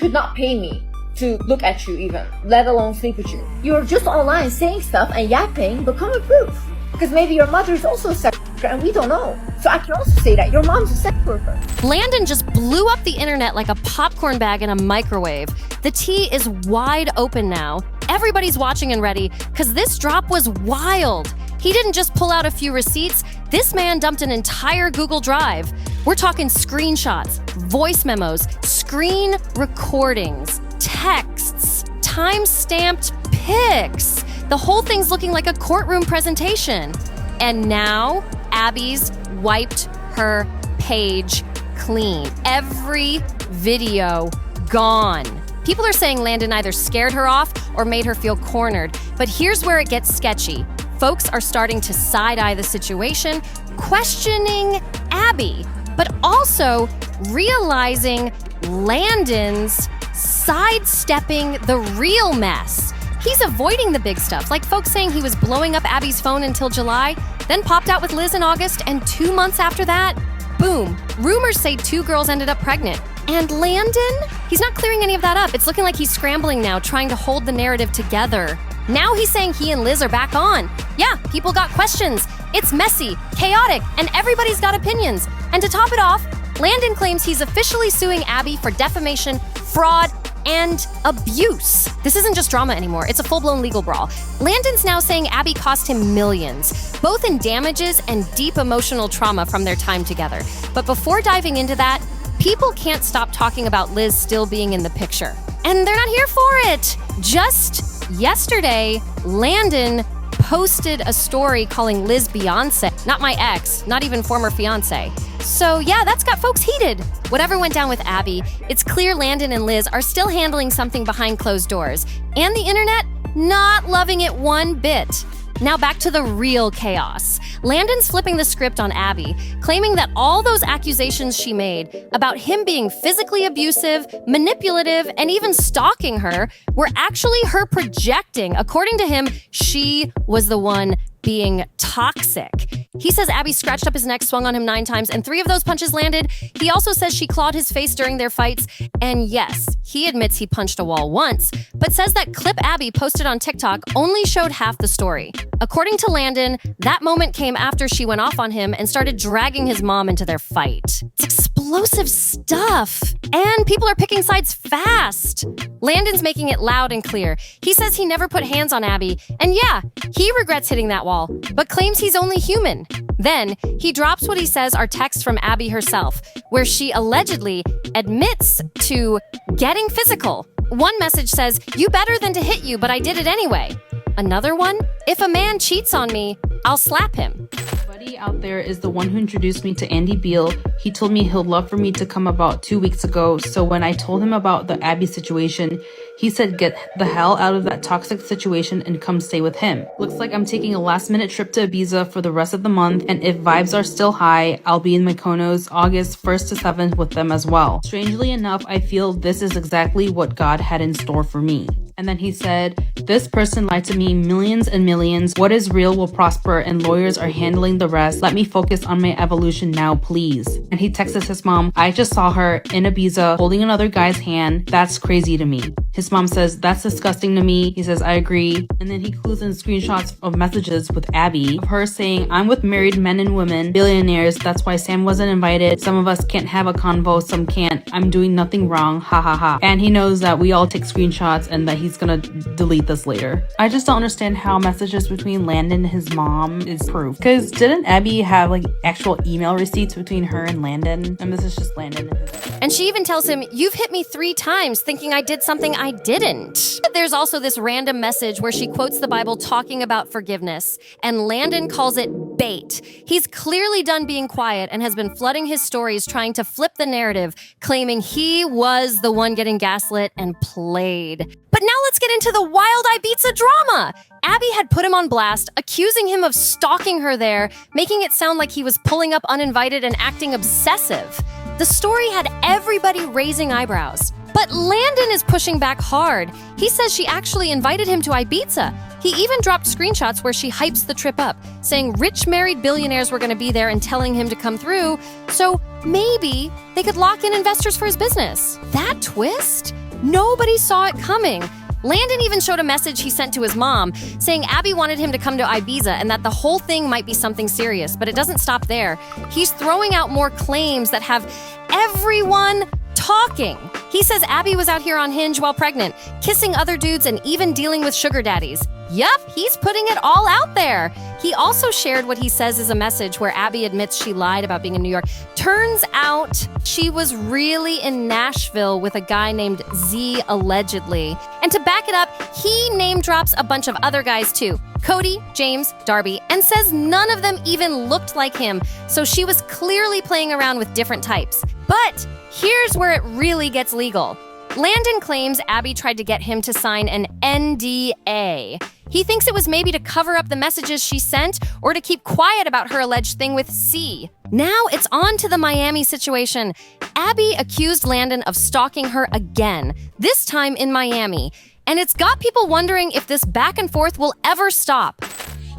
could not pay me to look at you even, let alone sleep with you. You're just online saying stuff and yapping, but come with proof. Because maybe your mother is also a sex worker and we don't know. So I can also say that your mom's a sex worker. Landon just blew up the internet like a popcorn bag in a microwave. The tea is wide open now. Everybody's watching and ready because this drop was wild. He didn't just pull out a few receipts. This man dumped an entire Google Drive. We're talking screenshots, voice memos, screen recordings, texts, time-stamped pics. The whole thing's looking like a courtroom presentation. And now, Abby's wiped her page clean. Every video gone. People are saying Landon either scared her off or made her feel cornered. But here's where it gets sketchy. Folks are starting to side-eye the situation, questioning Abby, but also realizing Landon's sidestepping the real mess. He's avoiding the big stuff, like folks saying he was blowing up Abby's phone until July, then popped out with Liz in August, and 2 months after that, boom, rumors say 2 girls ended up pregnant. And Landon? He's not clearing any of that up. It's looking like he's scrambling now, trying to hold the narrative together. Now he's saying he and Liz are back on. Yeah, people got questions. It's messy, chaotic, and everybody's got opinions. And to top it off, Landon claims he's officially suing Abby for defamation, fraud, and abuse. This isn't just drama anymore. It's a full-blown legal brawl. Landon's now saying Abby cost him millions, both in damages and deep emotional trauma from their time together. But before diving into that, people can't stop talking about Liz still being in the picture. And they're not here for it. Just yesterday, Landon posted a story calling Liz Beyonce. Not my ex, not even former fiance. So yeah, that's got folks heated. Whatever went down with Abby, it's clear Landon and Liz are still handling something behind closed doors. And the internet, not loving it one bit. Now back to the real chaos. Landon's flipping the script on Abby, claiming that all those accusations she made about him being physically abusive, manipulative, and even stalking her were actually her projecting. According to him, she was the one being toxic. He says Abby scratched up his neck, swung on him 9 times, and 3 of those punches landed. He also says she clawed his face during their fights. And yes, he admits he punched a wall once, but says that clip Abby posted on TikTok only showed half the story. According to Landon, that moment came after she went off on him and started dragging his mom into their fight. It's explosive stuff. And people are picking sides fast. Landon's making it loud and clear. He says he never put hands on Abby. And yeah, he regrets hitting that wall, but claims he's only human. Then, he drops what he says are texts from Abby herself, where she allegedly admits to getting physical. One message says, "You better than to hit you, but I did it anyway." Another one, "If a man cheats on me, I'll slap him." Buddy out there is the one who introduced me to Andy Beal. He told me he'd love for me to come about 2 weeks ago, so when I told him about the Abby situation, he said get the hell out of that toxic situation and come stay with him. Looks like I'm taking a last-minute trip to Ibiza for the rest of the month, and if vibes are still high, I'll be in Mykonos August 1st to 7th with them as well. Strangely enough, I feel this is exactly what God had in store for me. And then he said, "This person lied to me millions and millions. What is real will prosper and lawyers are handling the rest. Let me focus on my evolution now, please." And he texted his mom, "I just saw her in Ibiza holding another guy's hand. That's crazy to me." His mom says, "That's disgusting to me." He says, "I agree." And then he clues in screenshots of messages with Abby of her saying, "I'm with married men and women, billionaires. That's why Sam wasn't invited. Some of us can't have a convo, some can't. I'm doing nothing wrong. Ha ha ha." And he knows that we all take screenshots and that he's gonna delete this later. I just don't understand how messages between Landon and his mom is proof. Because didn't Abby have like actual email receipts between her and Landon? And this is just Landon and his... And she even tells him, "You've hit me 3 times thinking I did something I didn't." There's also this random message where she quotes the Bible talking about forgiveness, and Landon calls it bait. He's clearly done being quiet and has been flooding his stories trying to flip the narrative, claiming he was the one getting gaslit and played. But now let's get into the wild Ibiza drama. Abby had put him on blast, accusing him of stalking her there, making it sound like he was pulling up uninvited and acting obsessive. The story had everybody raising eyebrows. But Landon is pushing back hard. He says she actually invited him to Ibiza. He even dropped screenshots where she hypes the trip up, saying rich married billionaires were going to be there and telling him to come through, so maybe they could lock in investors for his business. That twist? Nobody saw it coming. Landon even showed a message he sent to his mom saying Abby wanted him to come to Ibiza and that the whole thing might be something serious, but it doesn't stop there. He's throwing out more claims that have everyone talking. He says Abby was out here on Hinge while pregnant, kissing other dudes and even dealing with sugar daddies. Yup, he's putting it all out there. He also shared what he says is a message where Abby admits she lied about being in New York. Turns out she was really in Nashville with a guy named Z, allegedly. And to back it up, he name drops a bunch of other guys too. Cody, James, Darby, and says none of them even looked like him, so she was clearly playing around with different types. But here's where it really gets legal. Landon claims Abby tried to get him to sign an NDA. He thinks it was maybe to cover up the messages she sent or to keep quiet about her alleged thing with C. Now it's on to the Miami situation. Abby accused Landon of stalking her again, this time in Miami. And it's got people wondering if this back and forth will ever stop.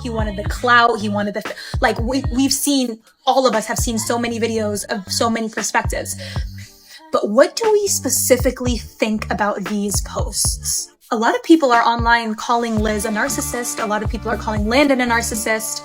He wanted the clout. He wanted the, like, we've seen, all of us have seen so many videos of so many perspectives. But what do we specifically think about these posts? A lot of people are online calling Liz a narcissist. A lot of people are calling Landon a narcissist.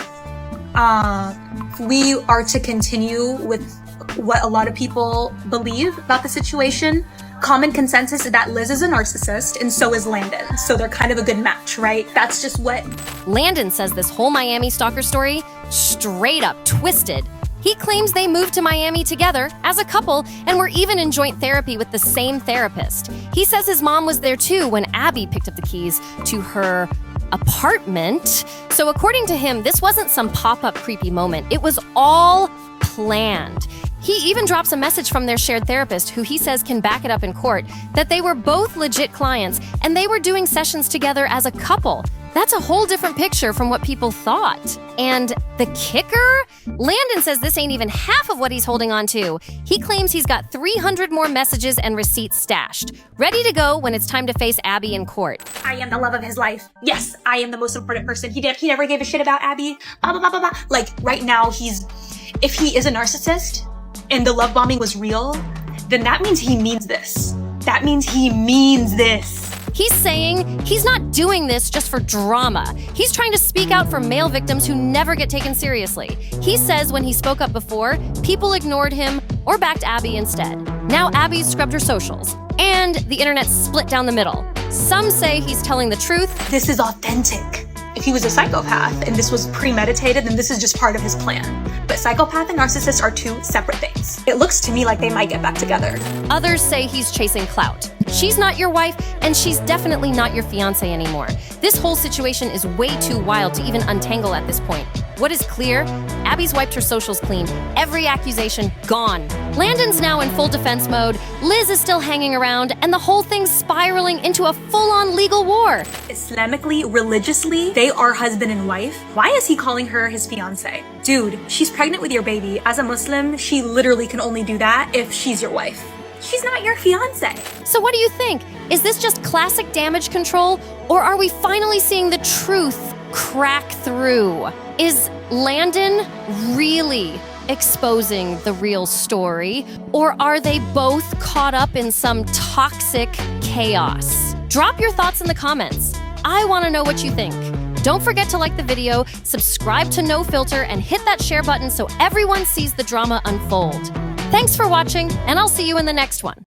We are to continue with what a lot of people believe about the situation. Common consensus is that Liz is a narcissist and so is Landon. So they're kind of a good match, right? That's just what... Landon says this whole Miami stalker story straight up twisted. He claims they moved to Miami together as a couple and were even in joint therapy with the same therapist. He says his mom was there too when Abby picked up the keys to her apartment. So according to him, this wasn't some pop-up creepy moment. It was all planned. He even drops a message from their shared therapist, who he says can back it up in court, that they were both legit clients and they were doing sessions together as a couple. That's a whole different picture from what people thought. And the kicker? Landon says this ain't even half of what he's holding on to. He claims he's got 300 more messages and receipts stashed, ready to go when it's time to face Abby in court. I am the love of his life. Yes, I am the most important person. He never gave a shit about Abby. Blah, blah, blah, blah, blah. Like, right now, if he is a narcissist and the love bombing was real, then that means he means this. That means he means this. He's saying he's not doing this just for drama. He's trying to speak out for male victims who never get taken seriously. He says when he spoke up before, people ignored him or backed Abby instead. Now Abby's scrubbed her socials, and the internet's split down the middle. Some say he's telling the truth. This is authentic. If he was a psychopath and this was premeditated, then this is just part of his plan. But psychopath and narcissist are two separate things. It looks to me like they might get back together. Others say he's chasing clout. She's not your wife, and she's definitely not your fiancé anymore. This whole situation is way too wild to even untangle at this point. What is clear? Abby's wiped her socials clean. Every accusation gone. Landon's now in full defense mode. Liz is still hanging around, and the whole thing's spiraling into a full-on legal war. Islamically, religiously, they are husband and wife. Why is he calling her his fiancé? Dude, she's pregnant with your baby. As a Muslim, she literally can only do that if she's your wife. She's not your fiancé. So what do you think? Is this just classic damage control, or are we finally seeing the truth crack through? Is Landon really exposing the real story, or are they both caught up in some toxic chaos? Drop your thoughts in the comments. I want to know what you think. Don't forget to like the video, subscribe to NoFilter, and hit that share button so everyone sees the drama unfold. Thanks for watching, and I'll see you in the next one.